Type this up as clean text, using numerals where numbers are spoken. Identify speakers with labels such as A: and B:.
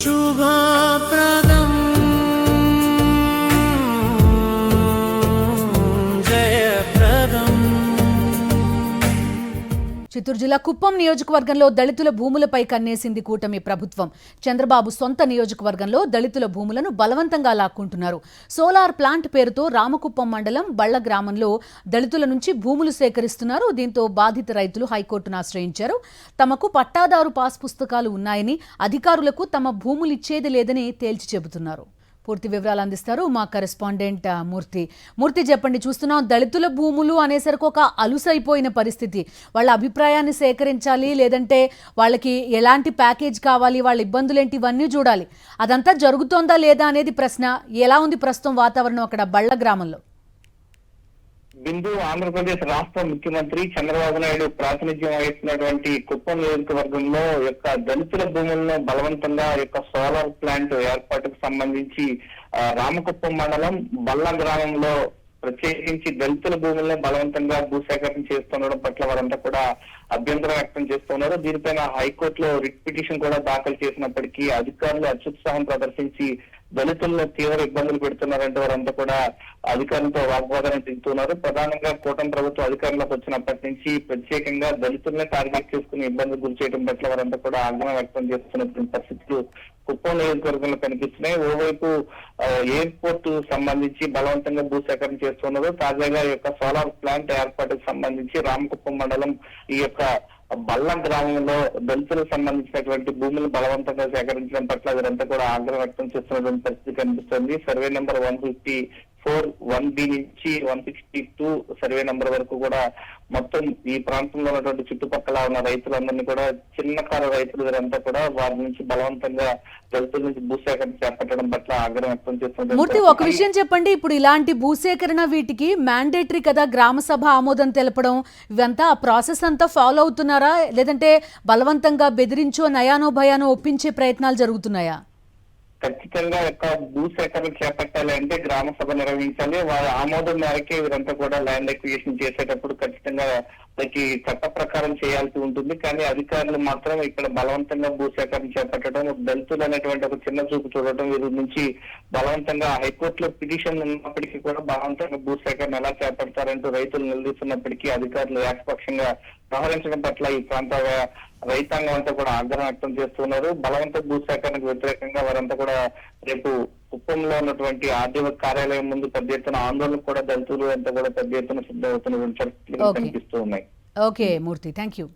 A: శుభప్రదం జయప్రదం. చిత్తూరు జిల్లా కుప్పం నియోజకవర్గంలో దళితుల భూములపై కన్నేసింది కూటమి ప్రభుత్వం. చంద్రబాబు సొంత నియోజకవర్గంలో దళితుల భూములను బలవంతంగా లాక్కుంటున్నారు. సోలార్ ప్లాంట్ పేరుతో రామకుప్పం మండలం బళ్ల గ్రామంలో దళితుల నుంచి భూములు సేకరిస్తున్నారు. దీంతో బాధిత రైతులు హైకోర్టును ఆశ్రయించారు. తమకు పట్టాదారు పాస్ పుస్తకాలు ఉన్నాయని, అధికారులకు తమ భూములు ఇచ్చేది లేదని తేల్చి చెబుతున్నారు. పూర్తి వివరాలు అందిస్తారు మా కరెస్పాండెంట్ మూర్తి. చెప్పండి, చూస్తున్నాం దళితుల భూములు అనేసరికి ఒక అలుసైపోయిన పరిస్థితి. వాళ్ళ అభిప్రాయాన్ని సేకరించాలి, లేదంటే వాళ్ళకి ఎలాంటి ప్యాకేజ్ కావాలి, వాళ్ళ ఇబ్బందులు ఏంటి, ఇవన్నీ చూడాలి. అదంతా జరుగుతోందా లేదా అనేది ప్రశ్న. ఎలా ఉంది ప్రస్తుతం వాతావరణం అక్కడ బళ్ల గ్రామంలో?
B: బిందు ఆంధ్రప్రదేశ్ రాష్ట్ర ముఖ్యమంత్రి చంద్రబాబు నాయుడు ప్రాతినిధ్యం వహిస్తున్నటువంటి కుప్పం నియోజకవర్గంలో యొక్క దళితుల భూములను బలవంతంగా యొక్క సోలార్ ప్లాంట్ ఏర్పాటుకు సంబంధించి రామకుప్పం మండలం బల్ల గ్రామంలో ప్రత్యేకించి దళితుల భూములను బలవంతంగా భూసేకరణ చేస్తుండడం పట్ల వారంతా కూడా అభ్యంతరం వ్యక్తం చేస్తున్నారు. దీనిపైన హైకోర్టులో రిట్ పిటిషన్ కూడా దాఖలు చేసినప్పటికీ అధికారులు అత్యుత్సాహం ప్రదర్శించి దళితులను తీవ్ర ఇబ్బందులు పెడుతున్నారంటే వారంతా కూడా అధికారులతో వాగ్వాదన దిగుతున్నారు. ప్రధానంగా కూటమి ప్రభుత్వం అధికారంలోకి వచ్చినప్పటి నుంచి ప్రత్యేకంగా దళితులనే టార్గెట్ చేసుకుని ఇబ్బందులు గురి చేయడం పట్ల వారంతా కూడా ఆగ్రహం వ్యక్తం చేస్తున్నటువంటి పరిస్థితులు కుప్పం నియోజకవర్గంలో కనిపిస్తున్నాయి. ఓవైపు ఎయిర్పోర్ట్ సంబంధించి బలవంతంగా భూసేకరణ చేస్తున్నారు. తాజాగా ఈ యొక్క సోలార్ ప్లాంట్ ఏర్పాటుకు సంబంధించి రామకుప్పం మండలం ఈ యొక్క బల్ల గ్రామంలో దళితులకు సంబంధించినటువంటి భూములు బలవంతంగా సేకరించడం పట్ల వీరంతా కూడా ఆగ్రహం వ్యక్తం చేస్తున్నటువంటి పరిస్థితి కనిపిస్తుంది. సర్వే నెంబర్ 154 1B నుంచి 162 సర్వే నెంబర్ వరకు కూడా మొత్తం ఈ ప్రాంతంలో ఉన్నటువంటి చుట్టుపక్కల ఉన్న రైతులందరినీ కూడా చిన్నకారు రైతులు వీరంతా కూడా వారి నుంచి బలవంతంగా దళితుల నుంచి భూసేకరణ చేపట్టడం పట్ల ఆగ్రహం వ్యక్తం చేస్తున్నారు.
C: మూర్తి, ఒక విషయం చెప్పండి, ఇప్పుడు ఇలాంటి భూసేకరణ వీటికి మ్యాండేటరీ కదా, గ్రామ సభ ఆమోదం తెలపడం, ఇవంతా ఆ ప్రాసెస్ అంతా ఫాలో అవుతున్నారా, లేదంటే బలవంతంగా బెదిరించో నయానో భయానో ఒప్పించే ప్రయత్నాలు జరుగుతున్నాయా?
B: ఖచ్చితంగా యొక్క భూసేకరణ చేపట్టాలి అంటే గ్రామ సభ నిర్వహించాలి. వారి ఆమోదం మేరకే వీరంతా కూడా ల్యాండ్ ఎక్విజిషన్ చేసేటప్పుడు ఖచ్చితంగా వాళ్ళకి చట్ట ప్రకారం చేయాల్సి ఉంటుంది. కానీ అధికారులు మాత్రం ఇక్కడ బలవంతంగా భూసేకరణ చేపట్టడం, దళితులు అనేటువంటి ఒక చిన్న చూపు చూడటం, వీరి నుంచి బలవంతంగా హైకోర్టులో పిటిషన్ ఉన్నప్పటికీ కూడా బలవంతంగా భూసేకరణ ఎలా చేపడతారంటూ రైతులు నిలదీస్తున్నప్పటికీ అధికారులు ఏకపక్షంగా వ్యవహరించడం పట్ల ఈ ప్రాంత రైతాంగం అంతా కూడా ఆగ్రహం వ్యక్తం చేస్తున్నారు. బలవంత భూసేకరణకు వ్యతిరేకంగా వారంతా కూడా రేపు కుప్పంలో ఉన్నటువంటి ఆర్డీఓ కార్యాలయం ముందు పెద్ద ఎత్తున ఆందోళన కూడా దళితులు అంతా కూడా పెద్ద ఎత్తున సిద్ధమవుతున్నటువంటి పరిస్థితులు కనిపిస్తూ ఉన్నాయి.
C: Okay Murthy, thank you.